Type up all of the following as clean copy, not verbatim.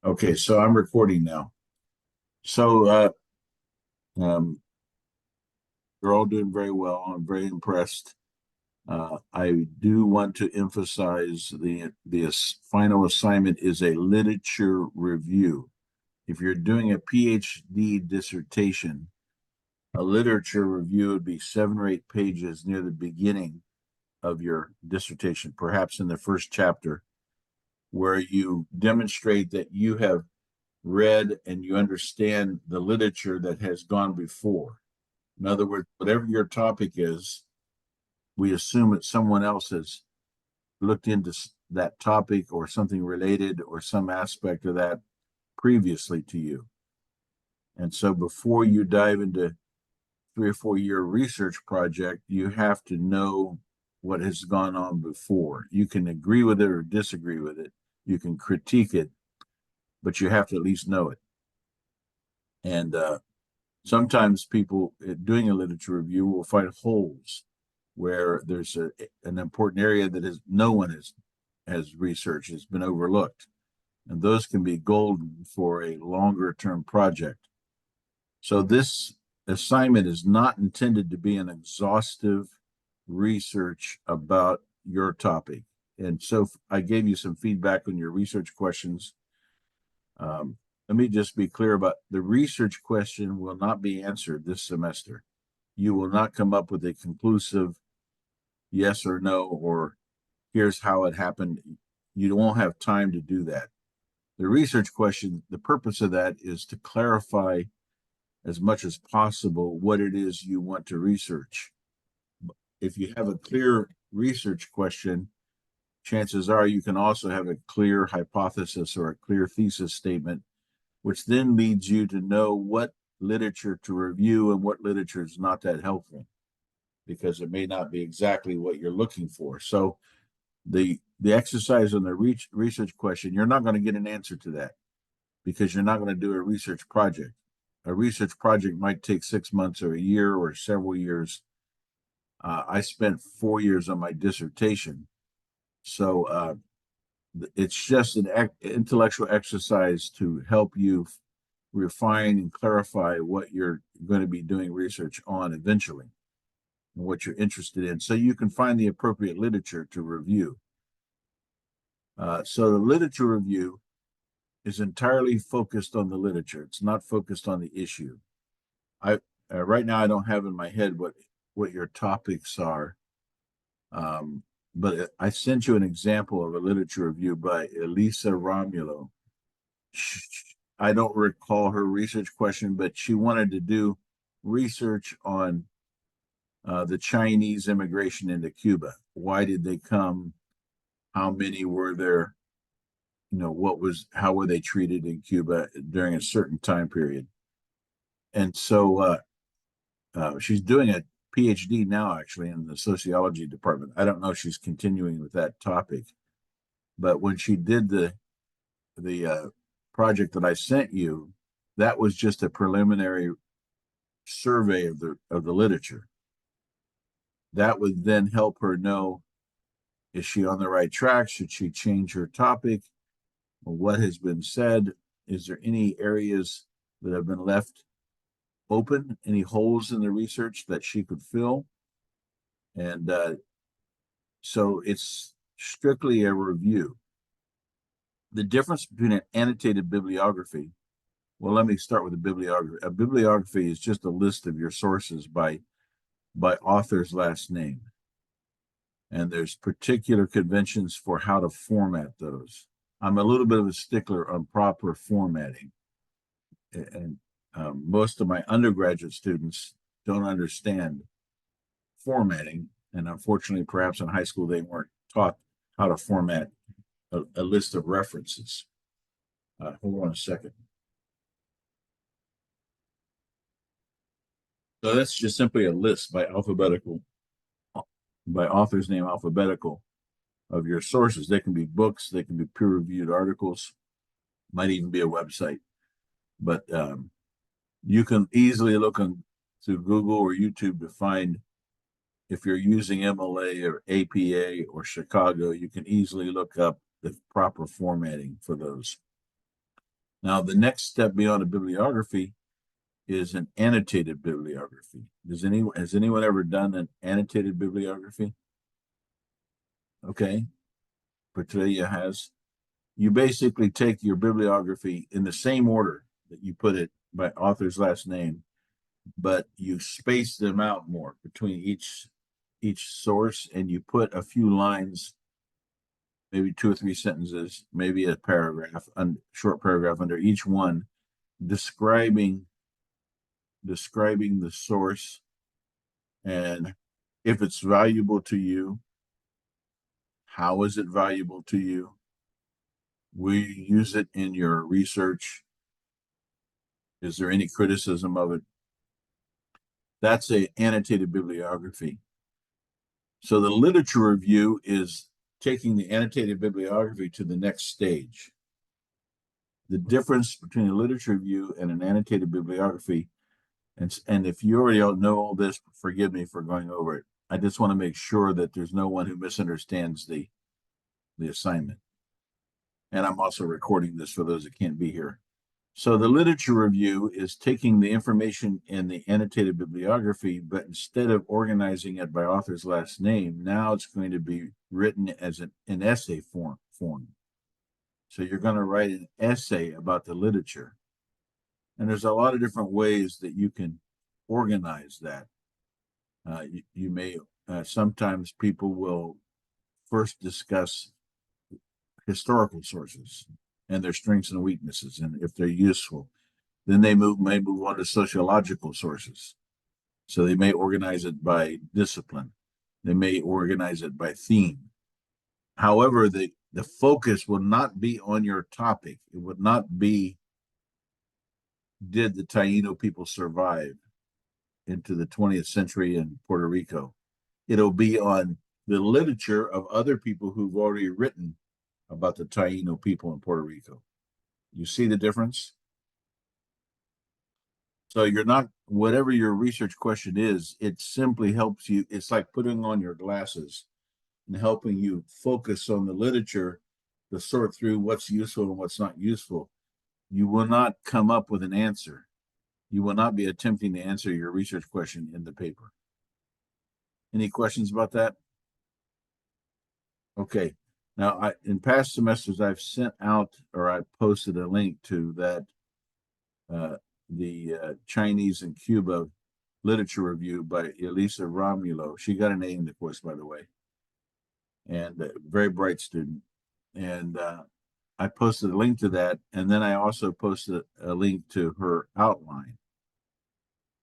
Okay, so I'm recording now. So um, you're all doing very well. I'm very impressed. I do want to emphasize the final assignment is a literature review. If you're doing a PhD dissertation, a literature review would be 7 or 8 pages near the beginning of your dissertation, perhaps in the first chapter, where you demonstrate that you have read and you understand the literature that has gone before. In other words, whatever your topic is, we assume that someone else has looked into that topic or something related or some aspect of that previously to you. And so before you dive into 3 or 4 year research project, you have to know what has gone on before. You can agree with it or disagree with it. You can critique it, but you have to at least know it. And sometimes people doing a literature review will find holes where there's an important area that is no one has researched, has been overlooked. And those can be golden for a longer term project. So this assignment is not intended to be an exhaustive research about your topic. And so I gave you some feedback on your research questions. Let me just be clear about the research question will not be answered this semester. You will not come up with a conclusive yes or no, or here's how it happened. You won't have time to do that. The research question, the purpose of that is to clarify as much as possible what it is you want to research. If you have a clear research question, chances are you can also have a clear hypothesis or a clear thesis statement, which then leads you to know what literature to review and what literature is not that helpful because it may not be exactly what you're looking for. So the exercise on the research question, you're not going to get an answer to that because you're not going to do a research project. A research project might take 6 months or a year or several years. I spent 4 years on my dissertation. So it's just an intellectual exercise to help you refine and clarify what you're going to be doing research on eventually and what you're interested in so you can find the appropriate literature to review. So the literature review is entirely focused on the literature. It's not focused on the issue. I right now I don't have in my head what your topics are, but I sent you an example of a literature review by Elisa Romulo. I don't recall her research question, but she wanted to do research on the Chinese immigration into Cuba. Why did they come? How many were there? How were they treated in Cuba during a certain time period? And so she's doing a PhD now, actually, in the sociology department. I don't know if she's continuing with that topic, but when she did the project that I sent you, that was just a preliminary survey of the literature. That would then help her know, is she on the right track? Should she change her topic? What has been said? Is there any areas that have been left open? Any holes in the research that she could fill? And so it's strictly a review. The difference between an annotated bibliography, well, let me start with a bibliography. A bibliography is just a list of your sources by author's last name. And there's particular conventions for how to format those. I'm a little bit of a stickler on proper formatting. And most of my undergraduate students don't understand formatting. And unfortunately, perhaps in high school, they weren't taught how to format a list of references. Hold on a second. So that's just simply a list by author's name alphabetical of your sources. They can be books, they can be peer-reviewed articles, might even be a website. But you can easily look through Google or YouTube to find, if you're using MLA or APA or Chicago, you can easily look up the proper formatting for those. Now, the next step beyond a bibliography is an annotated bibliography. Has anyone ever done an annotated bibliography? Okay, Petralia has. You basically take your bibliography in the same order that you put it by author's last name, but you space them out more between each source, and you put a few lines, maybe 2 or 3 sentences, maybe a paragraph, short paragraph under each one, describing the source and if it's valuable to you, how is it valuable to you, will you use it in your research, is there any criticism of it? That's an annotated bibliography. So the literature review is taking the annotated bibliography to the next stage. The difference between a literature review and an annotated bibliography, and if you already know all this, forgive me for going over it. I just want to make sure that there's no one who misunderstands the assignment. And I'm also recording this for those that can't be here. So the literature review is taking the information in the annotated bibliography, but instead of organizing it by author's last name, now it's going to be written as an essay form. So you're going to write an essay about the literature. And there's a lot of different ways that you can organize that. You may, sometimes people will first discuss historical sources and their strengths and weaknesses, and if they're useful. Then they may move on to sociological sources. So they may organize it by discipline. They may organize it by theme. However, the focus will not be on your topic. It would not be, did the Taino people survive into the 20th century in Puerto Rico? It'll be on the literature of other people who've already written about the Taino people in Puerto Rico. You see the difference? So you're not, whatever your research question is, it simply helps you. It's like putting on your glasses and helping you focus on the literature to sort through what's useful and what's not useful. You will not come up with an answer. You will not be attempting to answer your research question in the paper. Any questions about that? Okay. Now, in past semesters, I've sent out, or I posted a link to that, the Chinese and Cuba literature review by Elisa Romulo. She got an A in the course, by the way, and a very bright student. And I posted a link to that, and then I also posted a link to her outline,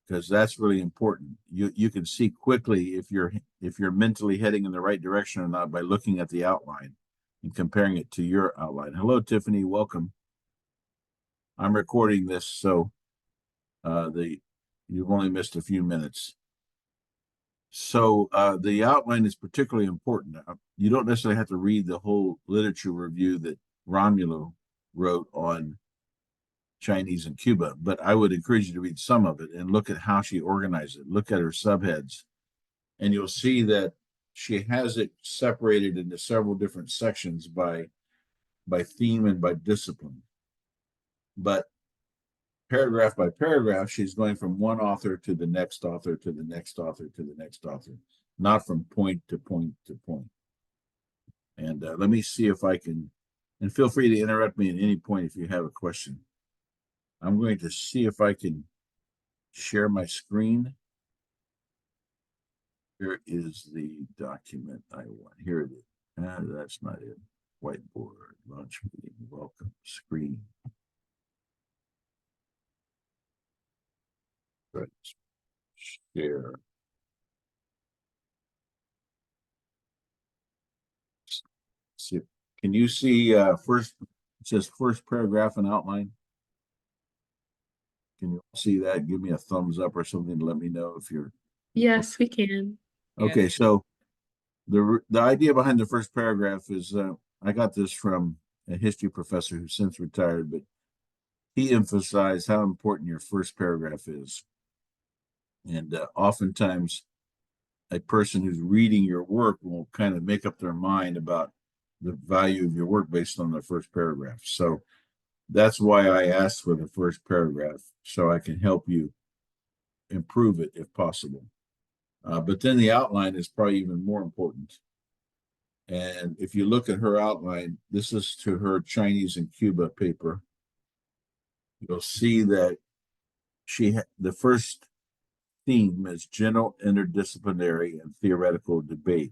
because that's really important. You can see quickly if you're mentally heading in the right direction or not by looking at the outline and comparing it to your outline. Hello, Tiffany. Welcome. I'm recording this, so you've only missed a few minutes. So the outline is particularly important. You don't necessarily have to read the whole literature review that Romulo wrote on Chinese and Cuba, but I would encourage you to read some of it and look at how she organized it. Look at her subheads, and you'll see that she has it separated into several different sections by theme and by discipline. But paragraph by paragraph, she's going from one author to the next author to the next author to the next author, not from point to point to point. And let me see if I can, and feel free to interrupt me at any point if you have a question. I'm going to see if I can share my screen. Here is the document I want. Here it is. That's not it. Whiteboard, launch meeting, welcome, screen. Right. Share. See, can you see first? It says first paragraph and outline. Can you see that? Give me a thumbs up or something to let me know if you're. Yes, we can. Okay, Yes. so the idea behind the first paragraph is I got this from a history professor who's since retired, but he emphasized how important your first paragraph is. And oftentimes, a person who's reading your work will kind of make up their mind about the value of your work based on the first paragraph. So That's why I asked for the first paragraph, so I can help you improve it if possible. But then the outline is probably even more important. And if you look at her outline, this is to her Chinese and Cuba paper. You'll see that the first theme is general interdisciplinary and theoretical debate.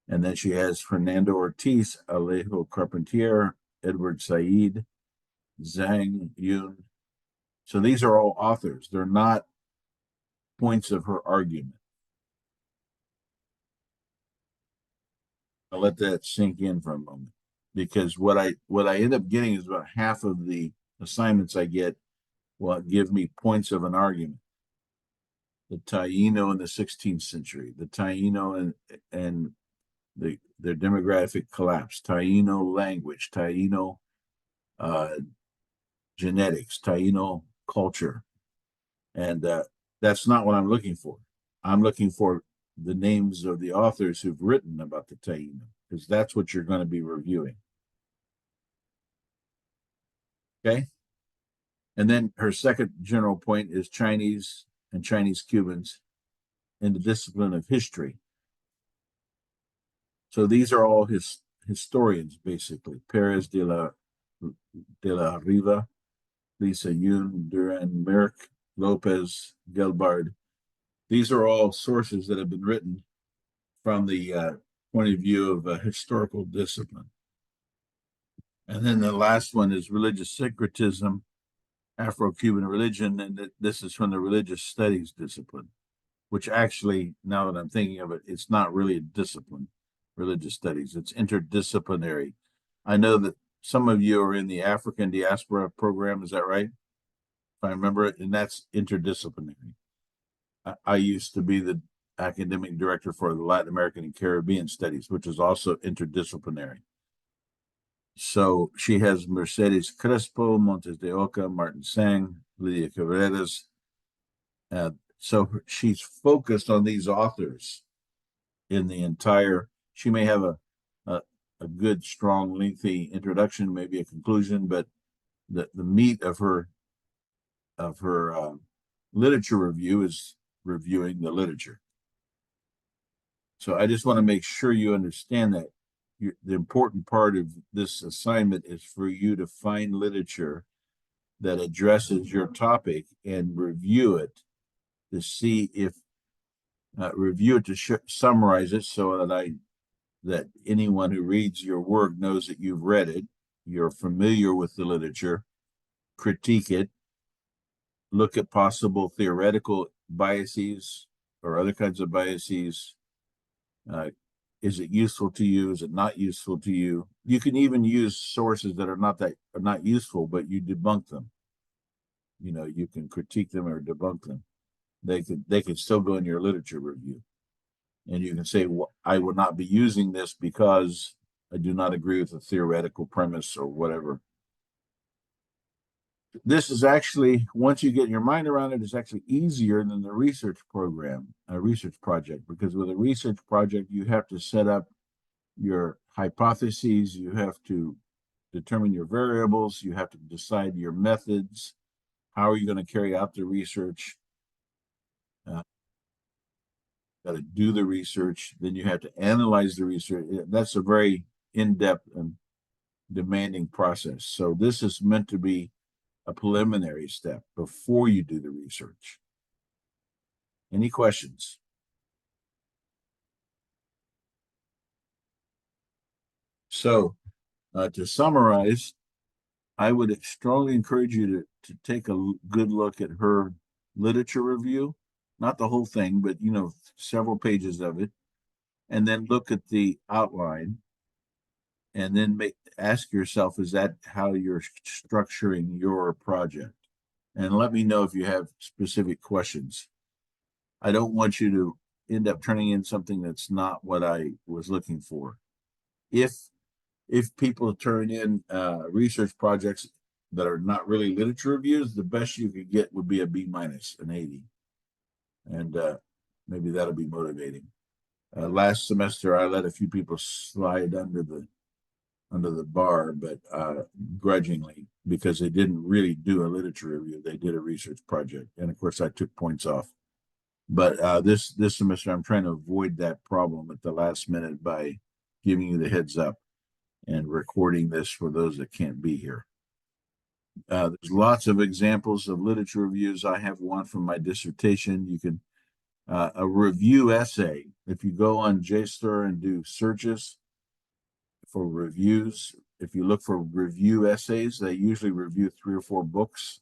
And then she has Fernando Ortiz, Alejo Carpentier, Edward Said, Zhang Yun. So these are all authors. They're not points of her argument. I'll let that sink in for a moment, because what I end up getting is about half of the assignments I get will give me points of an argument. The Taino in the 16th century, the Taino and their demographic collapse, Taino language, Taino uh, genetics, Taino culture, and that's not what I'm looking for. I'm looking for the names of the authors who've written about the Taino, because that's what you're going to be reviewing. Okay. And then her second general point is Chinese and Chinese Cubans in the discipline of history. So these are all historians, basically. Perez de la Riva, Lisa Yun, Duran Merrick, Lopez, Gelbard. These are all sources that have been written from the point of view of a historical discipline. And then the last one is religious syncretism, Afro-Cuban religion, and this is from the religious studies discipline, which actually, now that I'm thinking of it, it's not really a discipline, religious studies. It's interdisciplinary. I know that some of you are in the African diaspora program. Is that right? If I remember it, and that's interdisciplinary. I used to be the academic director for the Latin American and Caribbean studies, which is also interdisciplinary. So she has Mercedes Crespo, Montes de Oca, Martin Sang, Lydia Carreras. So she's focused on these authors in the entire. She may have a good, strong, lengthy introduction, maybe a conclusion, but the meat of her literature review is reviewing the literature. So I just want to make sure you understand that the important part of this assignment is for you to find literature that addresses your topic and review it to see if review it to summarize it, so that anyone who reads your work knows that you've read it, you're familiar with the literature, critique it, look at possible theoretical biases or other kinds of biases. Is it useful to you? Is it not useful to you? You can even use sources that are not useful, but you debunk them. You can critique them or debunk them. They could still go in your literature review, and you can say, well, I would not be using this because I do not agree with the theoretical premise or whatever. This is actually, once you get your mind around it, it's actually easier than the research program, a research project, because with a research project, you have to set up your hypotheses, you have to determine your variables, you have to decide your methods, how are you going to carry out the research, got to do the research, then you have to analyze the research. That's a very in-depth and demanding process. So this is meant to be a preliminary step before you do the research. Any questions? So to summarize, I would strongly encourage you to take a good look at her literature review, not the whole thing, but several pages of it, and then look at the outline, and then ask yourself, is that how you're structuring your project? And let me know if you have specific questions. I don't want you to end up turning in something that's not what I was looking for. If people turn in research projects that are not really literature reviews, the best you could get would be a B minus, an 80. And maybe that'll be motivating. Last semester, I let a few people slide under the under the bar, but grudgingly, because they didn't really do a literature review. They did a research project, and of course, I took points off. But this semester, I'm trying to avoid that problem at the last minute by giving you the heads up and recording this for those that can't be here. There's lots of examples of literature reviews. I have one from my dissertation. You can a review essay. If you go on JSTOR and do searches for reviews, if you look for review essays, they usually review 3 or 4 books.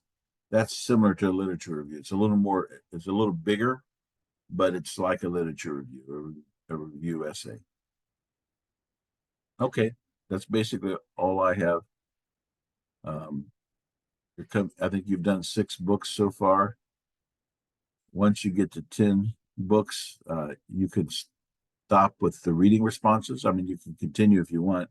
That's similar to a literature review. It's a little bigger, but it's like a literature review, a review essay. Okay, that's basically all I have. I think you've done 6 books so far. Once you get to 10 books, you can stop with the reading responses. I mean, you can continue if you want,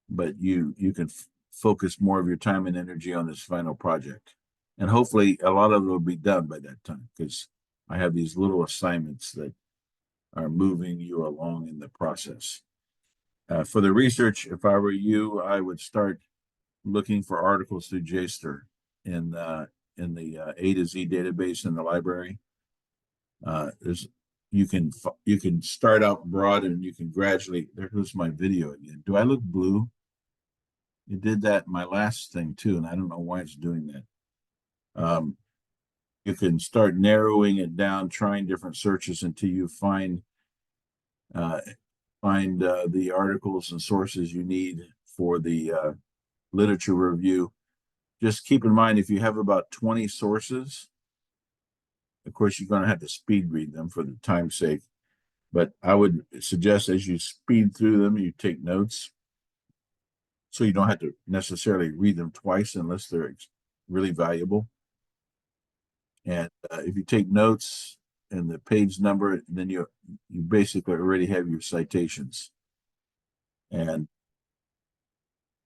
but you can focus more of your time and energy on this final project. And hopefully a lot of it will be done by that time, because I have these little assignments that are moving you along in the process. For the research, if I were you, I would start looking for articles through JSTOR in the A to Z database in the library. You can start out broad and you can gradually. There goes my video again. Do I look blue? It did that in my last thing too, and I don't know why it's doing that. You can start narrowing it down, trying different searches until you find the articles and sources you need for the literature review. Just keep in mind, if you have about 20 sources, of course, you're going to have to speed read them for the time's sake. But I would suggest as you speed through them, you take notes. So you don't have to necessarily read them twice unless they're really valuable. And if you take notes and the page number, then you basically already have your citations. And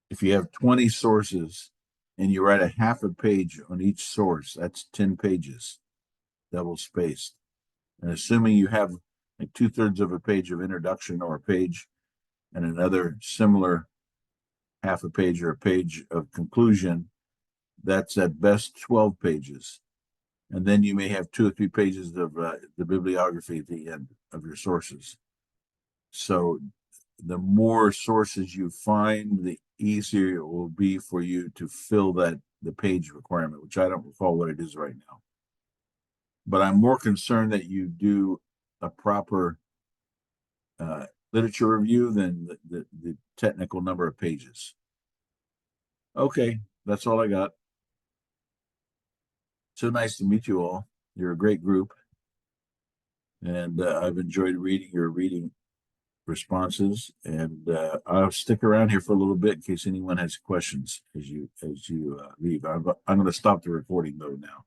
if you have 20 sources and you write a half a page on each source, that's 10 pages, double spaced. And assuming you have like 2/3 of a page of introduction or a page and another similar half a page or a page of conclusion, that's at best 12 pages. And then you may have 2 or 3 pages of the bibliography at the end of your sources. So the more sources you find, the easier it will be for you to fill the page requirement, which I don't recall what it is right now. But I'm more concerned that you do a proper literature review than the technical number of pages. Okay, that's all I got. So nice to meet you all. You're a great group. And I've enjoyed reading your reading responses. And I'll stick around here for a little bit in case anyone has questions as you leave. I'm going to stop the recording though now.